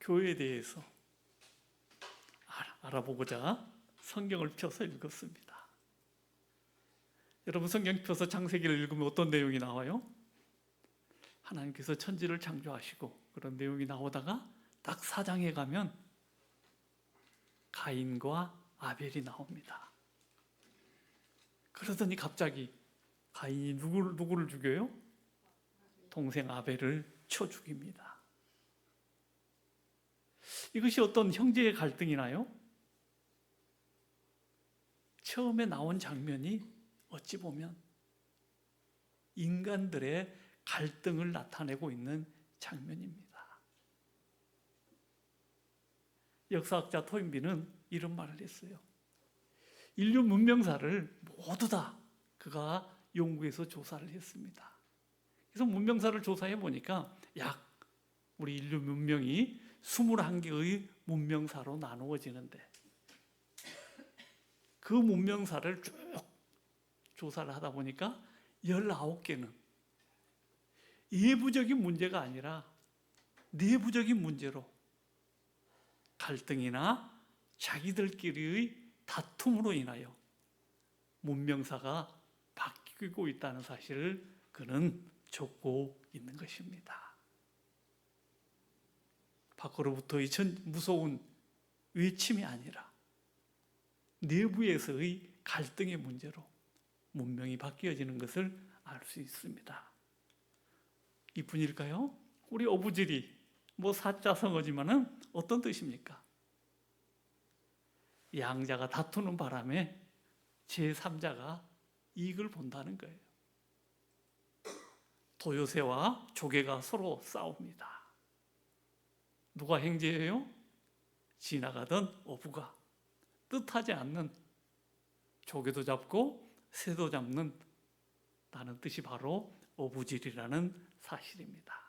교회에 대해서 알아보고자 성경을 펴서 읽었습니다. 여러분, 성경 펴서 창세기를 읽으면 어떤 내용이 나와요? 하나님께서 천지를 창조하시고 그런 내용이 나오다가 딱 4장에 가면 가인과 아벨이 나옵니다. 그러더니 갑자기 가인이 누구를 죽여요? 동생 아벨을 쳐 죽입니다. 이것이 어떤 형제의 갈등이나요? 처음에 나온 장면이 어찌 보면 인간들의 갈등을 나타내고 있는 장면입니다. 역사학자 토인비는 이런 말을 했어요. 인류 문명사를 모두 다 그가 연구해서 조사를 했습니다. 그래서 문명사를 조사해 보니까 약 우리 인류 문명이 21개의 문명사로 나누어지는데 그 문명사를 쭉 조사를 하다 보니까 19개는 외부적인 문제가 아니라 내부적인 문제로 갈등이나 자기들끼리의 다툼으로 인하여 문명사가 바뀌고 있다는 사실을 그는 적고 있는 것입니다. 밖으로부터의 무서운 외침이 아니라 내부에서의 갈등의 문제로 문명이 바뀌어지는 것을 알 수 있습니다. 이뿐일까요? 우리 어부질이 사자성어지만은 어떤 뜻입니까? 양자가 다투는 바람에 제3자가 이익을 본다는 거예요. 도요새와 조개가 서로 싸웁니다. 누가 행제예요? 지나가던 어부가 뜻하지 않는 조개도 잡고 새도 잡는 다는 뜻이 바로 어부질이라는 사실입니다.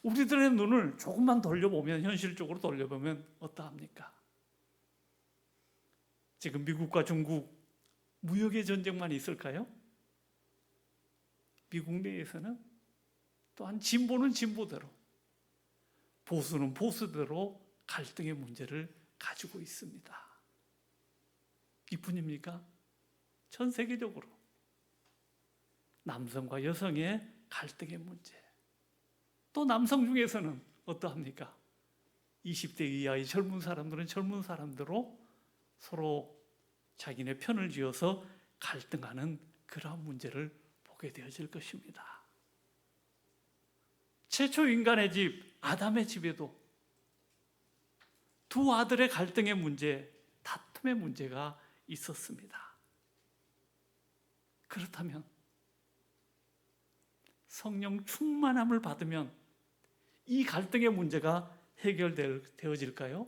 우리들의 눈을 조금만 돌려보면, 현실적으로 돌려보면 어떠합니까? 지금 미국과 중국 무역의 전쟁만 있을까요? 미국 내에서는 또한 진보는 진보대로, 보수는 보수대로 갈등의 문제를 가지고 있습니다. 이뿐입니까? 전 세계적으로 남성과 여성의 갈등의 문제, 또 남성 중에서는 어떠합니까? 20대 이하의 젊은 사람들은 젊은 사람대로 서로 자기네 편을 지어서 갈등하는 그러한 문제를 보게 되어질 것입니다. 최초 인간의 집 아담의 집에도 두 아들의 갈등의 문제, 다툼의 문제가 있었습니다. 그렇다면 성령 충만함을 받으면 이 갈등의 문제가 해결되어질까요?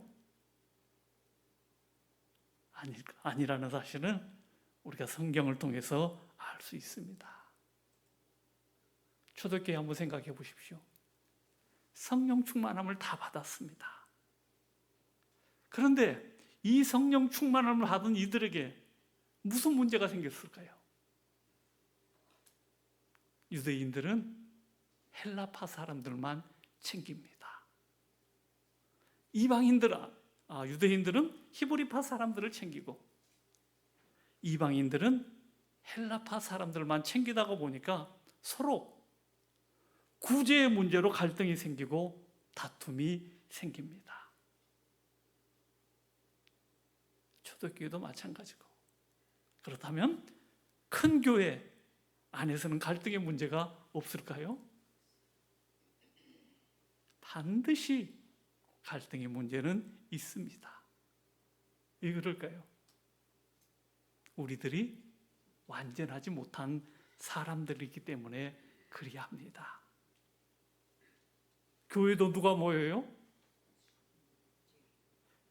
아니라는 사실은 우리가 성경을 통해서 알 수 있습니다. 초대교회 한번 생각해 보십시오. 성령 충만함을 다 받았습니다. 그런데 이 성령 충만함을 받은 이들에게 무슨 문제가 생겼을까요? 유대인들은 헬라파 사람들만 챙깁니다. 유대인들은 히브리파 사람들을 챙기고 이방인들은 헬라파 사람들만 챙기다가 보니까 서로 구제의 문제로 갈등이 생기고 다툼이 생깁니다. 초대교회도 마찬가지고. 그렇다면 큰 교회 안에서는 갈등의 문제가 없을까요? 반드시 갈등의 문제는 있습니다. 왜 그럴까요? 우리들이 완전하지 못한 사람들이기 때문에 그리합니다. 교회도 누가 모여요?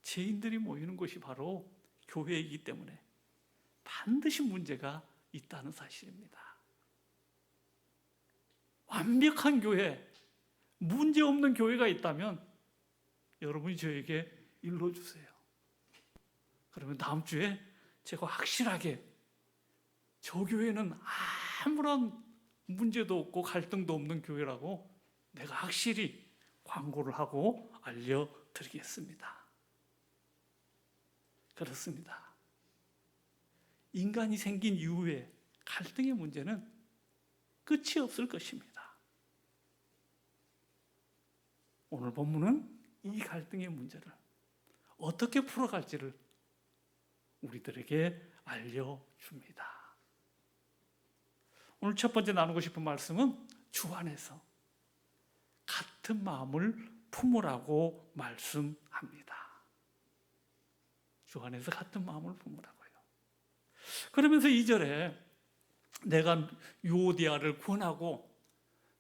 죄인들이 모이는 곳이 바로 교회이기 때문에 반드시 문제가 있다는 사실입니다. 완벽한 교회, 문제 없는 교회가 있다면 여러분이 저에게 일러주세요. 그러면 다음 주에 제가 확실하게 저 교회는 아무런 문제도 없고 갈등도 없는 교회라고 내가 확실히 광고를 하고 알려드리겠습니다. 그렇습니다. 인간이 생긴 이후에 갈등의 문제는 끝이 없을 것입니다. 오늘 본문은 이 갈등의 문제를 어떻게 풀어갈지를 우리들에게 알려줍니다. 오늘 첫 번째 나누고 싶은 말씀은 주 안에서 같은 마음을 품으라고 말씀합니다. 주 안에서 같은 마음을 품으라고요. 그러면서 2절에 내가 유오디아를 권하고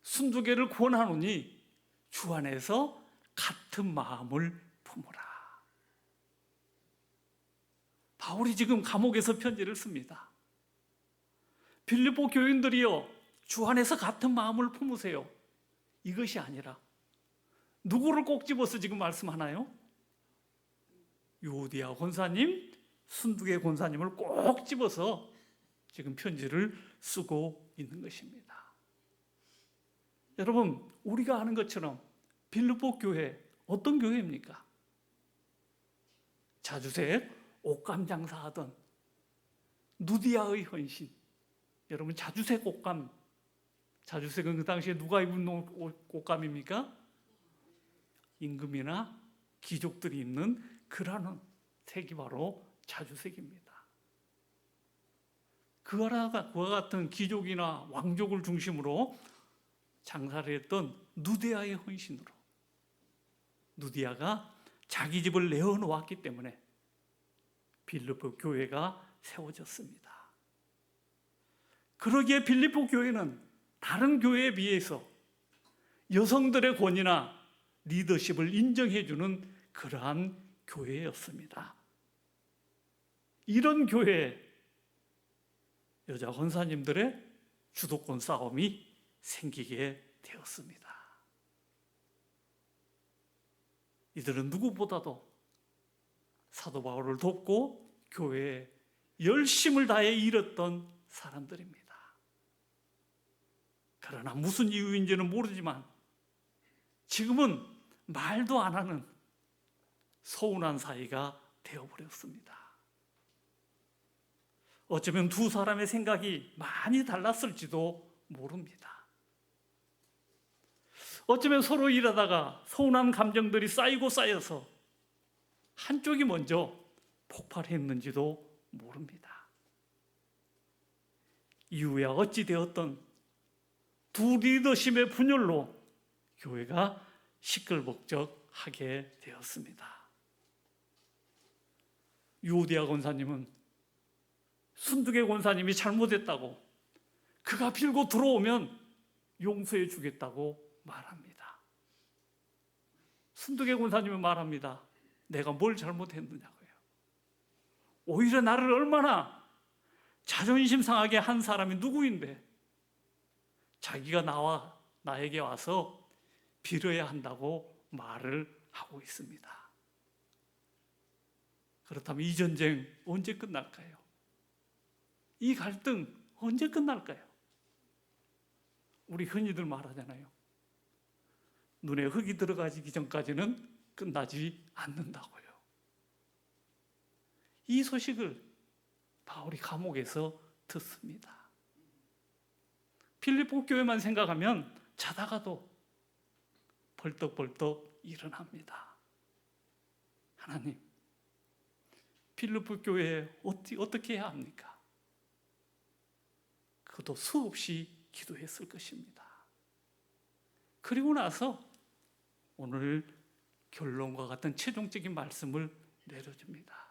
순두개를 권하노니 주 안에서 같은 마음을 품으라. 바울이 지금 감옥에서 편지를 씁니다. 빌립보 교인들이여, 주 안에서 같은 마음을 품으세요. 이것이 아니라 누구를 꼭 집어서 지금 말씀하나요? 유오디아 권사님, 순두개 권사님을 꼭 집어서 지금 편지를 쓰고 있는 것입니다. 여러분, 우리가 아는 것처럼 빌립보 교회 어떤 교회입니까? 자주색 옷감 장사하던 누디아의 헌신. 여러분, 자주색 옷감, 자주색은 그 당시에 누가 입은 옷감입니까? 임금이나 귀족들이 입는 그러한 색이 바로 자주색입니다. 그와 같은 귀족이나 왕족을 중심으로 장사를 했던 누디아의 헌신으로, 누디아가 자기 집을 내어놓았기 때문에 빌립보 교회가 세워졌습니다. 그러기에 빌립보 교회는 다른 교회에 비해서 여성들의 권위나 리더십을 인정해주는 그러한 교회였습니다. 이런 교회에 여자 권사님들의 주도권 싸움이 생기게 되었습니다. 이들은 누구보다도 사도 바울을 돕고 교회에 열심을 다해 일했던 사람들입니다. 그러나 무슨 이유인지는 모르지만 지금은 말도 안 하는 서운한 사이가 되어버렸습니다. 어쩌면 두 사람의 생각이 많이 달랐을지도 모릅니다. 어쩌면 서로 일하다가 서운한 감정들이 쌓이고 쌓여서 한쪽이 먼저 폭발했는지도 모릅니다. 이후에 어찌 되었던 두 리더십의 분열로 교회가 시끌벅적하게 되었습니다. 유오디아 권사님은 순두개 권사님이 잘못했다고, 그가 빌고 들어오면 용서해 주겠다고 말합니다. 순두개 권사님은 말합니다. 내가 뭘 잘못했느냐고요. 오히려 나를 얼마나 자존심 상하게 한 사람이 누구인데 자기가 나에게 와서 빌어야 한다고 말을 하고 있습니다. 그렇다면 이 전쟁 언제 끝날까요? 이 갈등 언제 끝날까요? 우리 흔히들 말하잖아요. 눈에 흙이 들어가기 전까지는 끝나지 않는다고요. 이 소식을 바울이 감옥에서 듣습니다. 빌립보 교회만 생각하면 자다가도 벌떡벌떡 일어납니다. 하나님, 빌립보 교회에 어떻게 해야 합니까? 그도 수없이 기도했을 것입니다. 그리고 나서 오늘 결론과 같은 최종적인 말씀을 내려줍니다.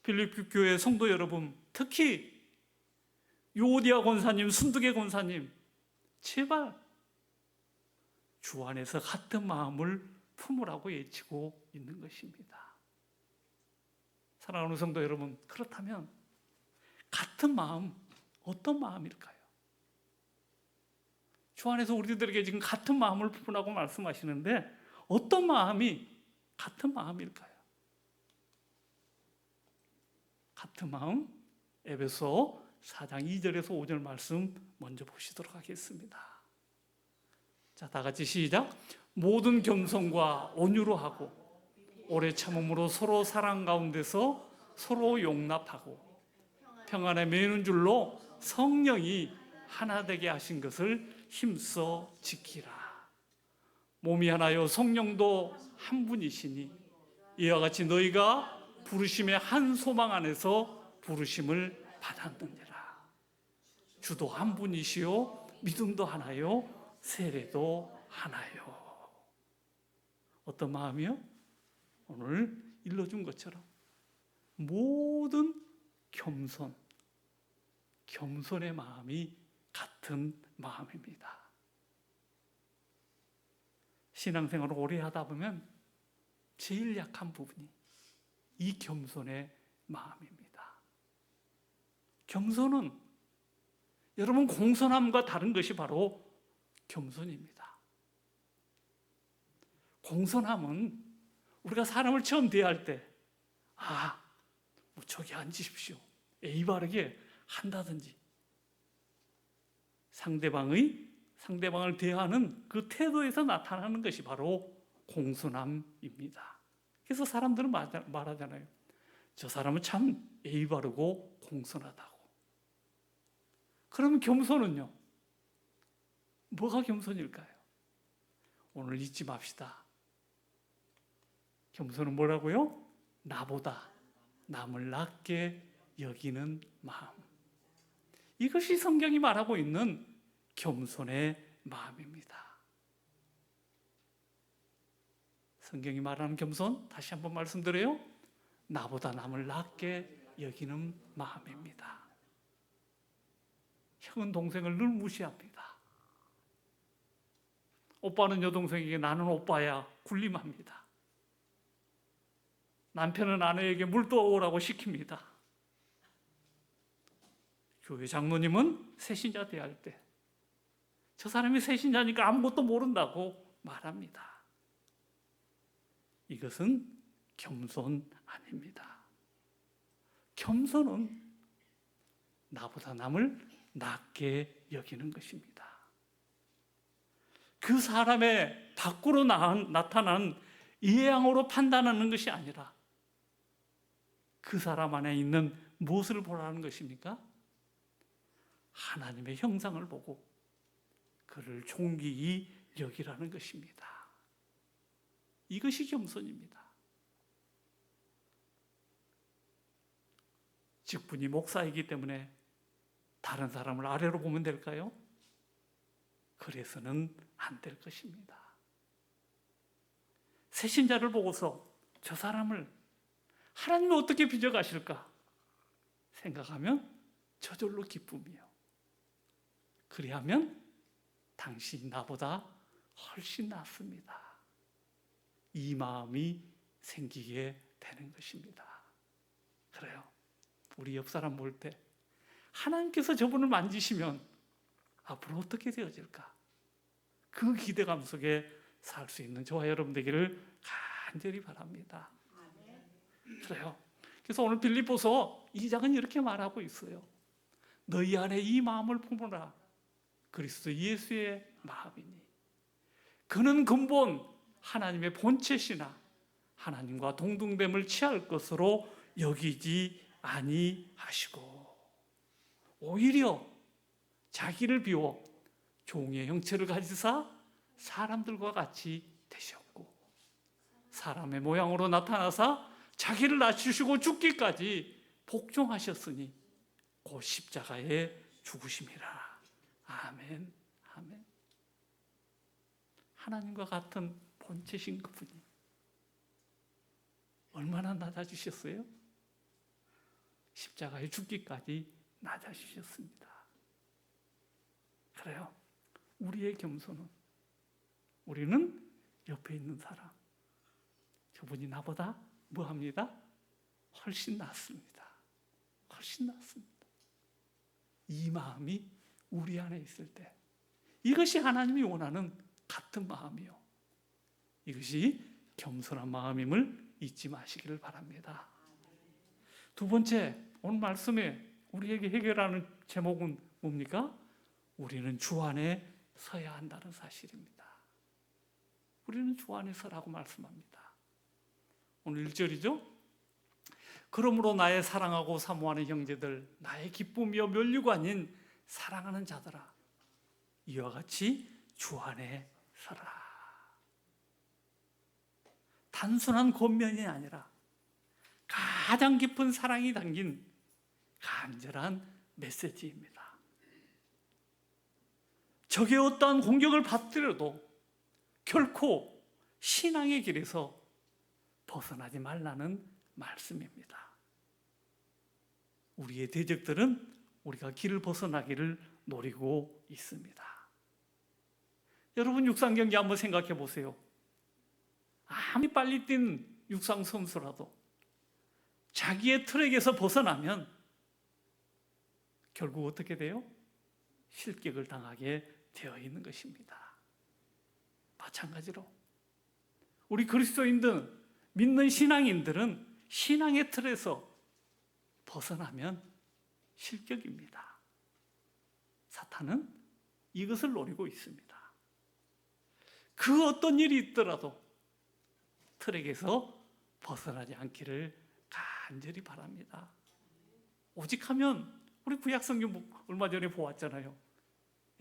빌립보 교회 성도 여러분, 특히 유오디아 권사님, 순두개 권사님, 제발 주 안에서 같은 마음을 품으라고 외치고 있는 것입니다. 사랑하는 성도 여러분, 그렇다면 같은 마음, 어떤 마음일까요? 주 안에서 우리들에게 지금 같은 마음을 품으라고 말씀하시는데 어떤 마음이 같은 마음일까요? 같은 마음, 에베소 4장 2절에서 5절 말씀 먼저 보시도록 하겠습니다. 자, 다 같이 시작. 모든 겸손과 온유로 하고 오래 참음으로 서로 사랑 가운데서 서로 용납하고 평안에 매는 줄로 성령이 하나 되게 하신 것을 힘써 지키라. 몸이 하나요 성령도 한 분이시니 이와 같이 너희가 부르심의 한 소망 안에서 부르심을 받았느니라. 주도 한 분이시요 믿음도 하나요 세례도 하나요. 어떤 마음이요? 오늘 일러준 것처럼 모든 겸손의 마음이 같은 마음입니다. 신앙생활을 오래 하다 보면 제일 약한 부분이 이 겸손의 마음입니다. 겸손은 여러분 공손함과 다른 것이 바로 겸손입니다. 공손함은 우리가 사람을 처음 대할 때 저기 앉으십시오. 예의 바르게 한다든지 상대방을 대하는 그 태도에서 나타나는 것이 바로 공손함입니다. 그래서 사람들은 말하잖아요. 저 사람은 참 예의 바르고 공손하다고. 그러면 겸손은요? 뭐가 겸손일까요? 오늘 잊지 맙시다. 겸손은 뭐라고요? 나보다 남을 낮게 여기는 마음. 이것이 성경이 말하고 있는 겸손의 마음입니다. 성경이 말하는 겸손, 다시 한번 말씀드려요. 나보다 남을 낮게 여기는 마음입니다. 형은 동생을 늘 무시합니다. 오빠는 여동생에게 나는 오빠야 군림합니다. 남편은 아내에게 물 떠오라고 시킵니다. 교회 장로님은 새신자 대할 때 저 사람이 새신자니까 아무것도 모른다고 말합니다. 이것은 겸손 아닙니다. 겸손은 나보다 남을 낮게 여기는 것입니다. 그 사람의 밖으로 나타난 이해양으로 판단하는 것이 아니라 그 사람 안에 있는 무엇을 보라는 것입니까? 하나님의 형상을 보고 그를 존귀히 여기라는 것입니다. 이것이 겸손입니다. 직분이 목사이기 때문에 다른 사람을 아래로 보면 될까요? 그래서는 안 될 것입니다. 새신자를 보고서 저 사람을 하나님이 어떻게 빚어가실까 생각하면 저절로 기쁨이요. 그리하면 당신이 나보다 훨씬 낫습니다. 이 마음이 생기게 되는 것입니다. 그래요. 우리 옆 사람 볼 때 하나님께서 저분을 만지시면 앞으로 어떻게 되어질까? 그 기대감 속에 살 수 있는 저와 여러분 되기를 간절히 바랍니다. 그래요. 그래서 오늘 빌립보서 2장은 이렇게 말하고 있어요. 너희 안에 이 마음을 품으라. 그리스도 예수의 마음이니. 그는 근본 하나님의 본체시나 하나님과 동등됨을 취할 것으로 여기지 아니하시고 오히려 자기를 비워 종의 형체를 가지사 사람들과 같이 되셨고 사람의 모양으로 나타나사 자기를 낮추시고 죽기까지 복종하셨으니 곧 십자가에 죽으심이라. 아멘. 아멘. 하나님과 같은 본체신 그분이 얼마나 낮아지셨어요? 십자가에 죽기까지 낮아지셨습니다. 그래요. 우리의 겸손은 우리는 옆에 있는 사람 저분이 나보다 뭐합니다? 훨씬 낫습니다. 훨씬 낫습니다. 이 마음이 우리 안에 있을 때 이것이 하나님이 원하는 같은 마음이요. 이것이 겸손한 마음임을 잊지 마시기를 바랍니다. 두 번째, 오늘 말씀에 우리에게 해결하는 제목은 뭡니까? 우리는 주 안에 서야 한다는 사실입니다. 우리는 주 안에 서라고 말씀합니다. 오늘 1절이죠. 그러므로 나의 사랑하고 사모하는 형제들, 나의 기쁨이요 면류가 아닌 사랑하는 자들아, 이와 같이 주 안에 서라. 단순한 권면이 아니라 가장 깊은 사랑이 담긴 간절한 메시지입니다. 적의 어떠한 공격을 받더라도 결코 신앙의 길에서 벗어나지 말라는 말씀입니다. 우리의 대적들은 우리가 길을 벗어나기를 노리고 있습니다. 여러분, 육상 경기 한번 생각해 보세요. 아무리 빨리 뛴 육상 선수라도 자기의 트랙에서 벗어나면 결국 어떻게 돼요? 실격을 당하게 되어 있는 것입니다. 마찬가지로 우리 그리스도인들, 믿는 신앙인들은 신앙의 틀에서 벗어나면 실격입니다. 사탄은 이것을 노리고 있습니다. 그 어떤 일이 있더라도 트랙에서 벗어나지 않기를 간절히 바랍니다. 오직 하면 우리 구약성경 얼마 전에 보았잖아요.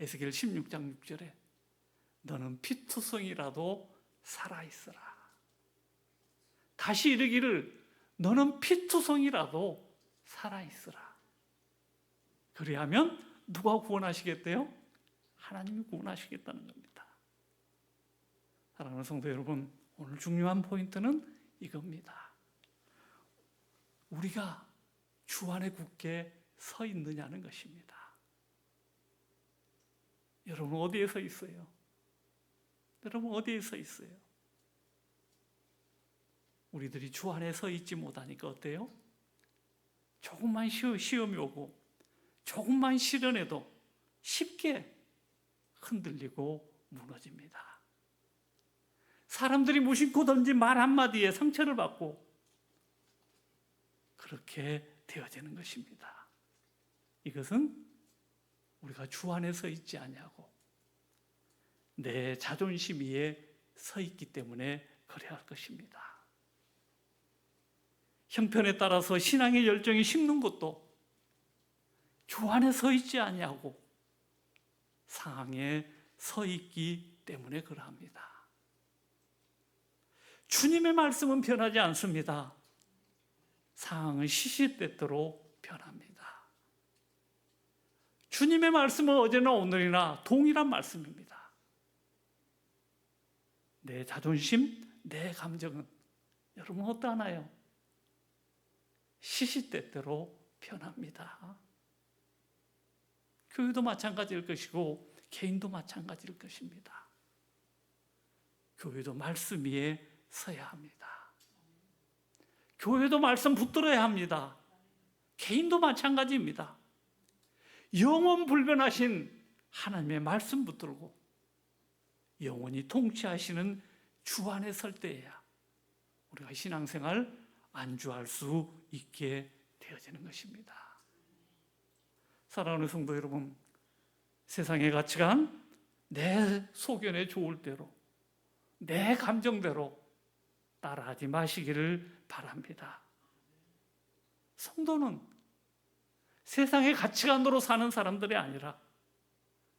에스겔 16장 6절에 너는 피투성이라도 살아있어라. 다시 이르기를 너는 피투성이라도 살아있어라. 그리하면 누가 구원하시겠대요? 하나님이 구원하시겠다는 겁니다. 사랑하는 성도 여러분, 오늘 중요한 포인트는 이겁니다. 우리가 주 안에 굳게 서 있느냐는 것입니다. 여러분 어디에 서 있어요? 여러분 어디에 서 있어요? 우리들이 주 안에 서 있지 못하니까 어때요? 조금만 시험이 오고 조금만 시련해도 쉽게 흔들리고 무너집니다. 사람들이 무심코 던진 말 한마디에 상처를 받고 그렇게 되어지는 것입니다. 이것은 우리가 주 안에 서 있지 아니하고 내 자존심 위에 서 있기 때문에 그래야 할 것입니다. 형편에 따라서 신앙의 열정이 식는 것도 주 안에 서 있지 아니하고 상황에 서 있기 때문에 그러합니다. 주님의 말씀은 변하지 않습니다. 상황은 시시때때로 변합니다. 주님의 말씀은 어제나 오늘이나 동일한 말씀입니다. 내 자존심, 내 감정은 여러분 어떠하나요? 시시때때로 변합니다. 교회도 마찬가지일 것이고 개인도 마찬가지일 것입니다. 교회도 말씀 위에 서야 합니다. 교회도 말씀 붙들어야 합니다. 개인도 마찬가지입니다. 영원 불변하신 하나님의 말씀 붙들고 영원히 통치하시는 주 안에 설 때에야 우리가 신앙생활 안주할 수 있게 되어지는 것입니다. 사랑하는 성도 여러분, 세상의 가치관, 내 소견에 좋을 대로, 내 감정대로 따라하지 마시기를 바랍니다. 성도는 세상의 가치관으로 사는 사람들이 아니라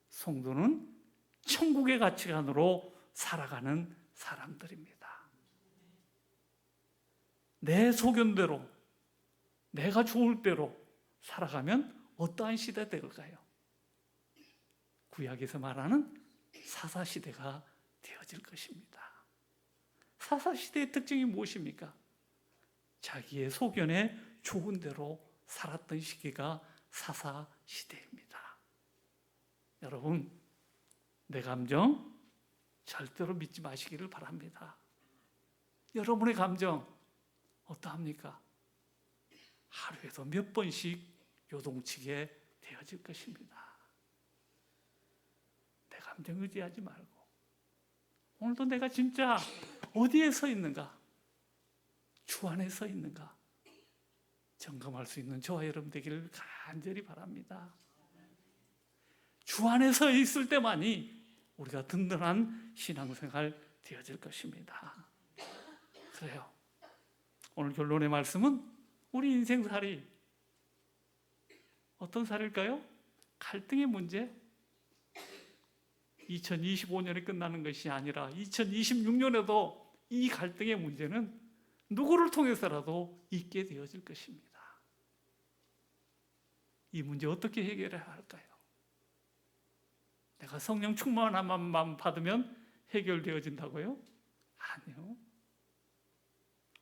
성도는 천국의 가치관으로 살아가는 사람들입니다. 내 소견대로, 내가 좋을 대로 살아가면 어떠한 시대 될까요? 구약에서 말하는 사사시대가 되어질 것입니다. 사사시대의 특징이 무엇입니까? 자기의 소견에 좋은 대로 살았던 시기가 사사시대입니다. 여러분, 내 감정 절대로 믿지 마시기를 바랍니다. 여러분의 감정 어떠합니까? 하루에도 몇 번씩 요동치게 되어질 것입니다. 내 감정 의지하지 말고 오늘도 내가 진짜 어디에 서 있는가? 주 안에 서 있는가? 점검할 수 있는 저와 여러분 되기를 간절히 바랍니다. 주 안에 서 있을 때만이 우리가 든든한 신앙생활 되어질 것입니다. 그래요. 오늘 결론의 말씀은 우리 인생살이 어떤 살일까요? 갈등의 문제. 2025년에 끝나는 것이 아니라 2026년에도 이 갈등의 문제는 누구를 통해서라도 있게 되어질 것입니다. 이 문제 어떻게 해결해야 할까요? 내가 성령 충만함만 받으면 해결되어진다고요? 아니요.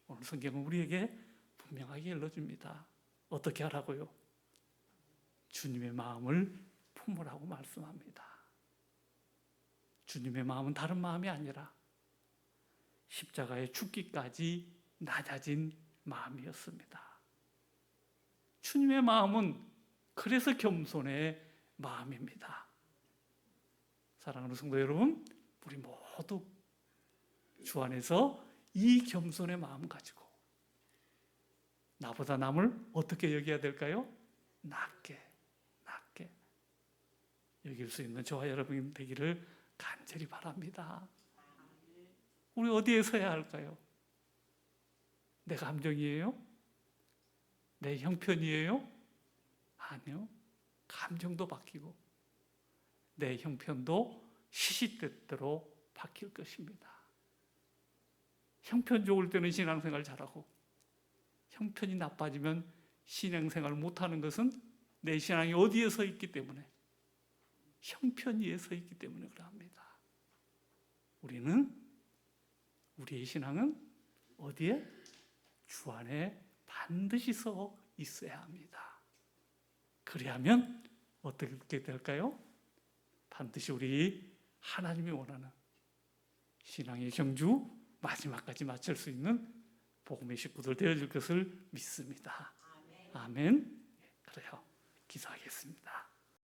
오늘 성경은 우리에게 분명하게 일러줍니다. 어떻게 하라고요? 주님의 마음을 품으라고 말씀합니다. 주님의 마음은 다른 마음이 아니라 십자가에 죽기까지 낮아진 마음이었습니다. 주님의 마음은 그래서 겸손의 마음입니다. 사랑하는 성도 여러분, 우리 모두 주 안에서 이 겸손의 마음 가지고 나보다 남을 어떻게 여겨야 될까요? 낮게 여길 수 있는 저와 여러분이 되기를 간절히 바랍니다. 우리 어디에 서야 할까요? 내 감정이에요? 내 형편이에요? 아니요. 감정도 바뀌고 내 형편도 시시때때로 바뀔 것입니다. 형편 좋을 때는 신앙생활 잘하고 형편이 나빠지면 신앙생활 못하는 것은 내 신앙이 어디에 서 있기 때문에, 형편 위에 서 있기 때문에 그럽니다. 우리의 신앙은 어디에? 주 안에 반드시 서 있어야 합니다. 그래야면 어떻게 될까요? 반드시 우리 하나님이 원하는 신앙의 경주 마지막까지 마칠 수 있는 복음의 식구들 되어질 것을 믿습니다. 아멘.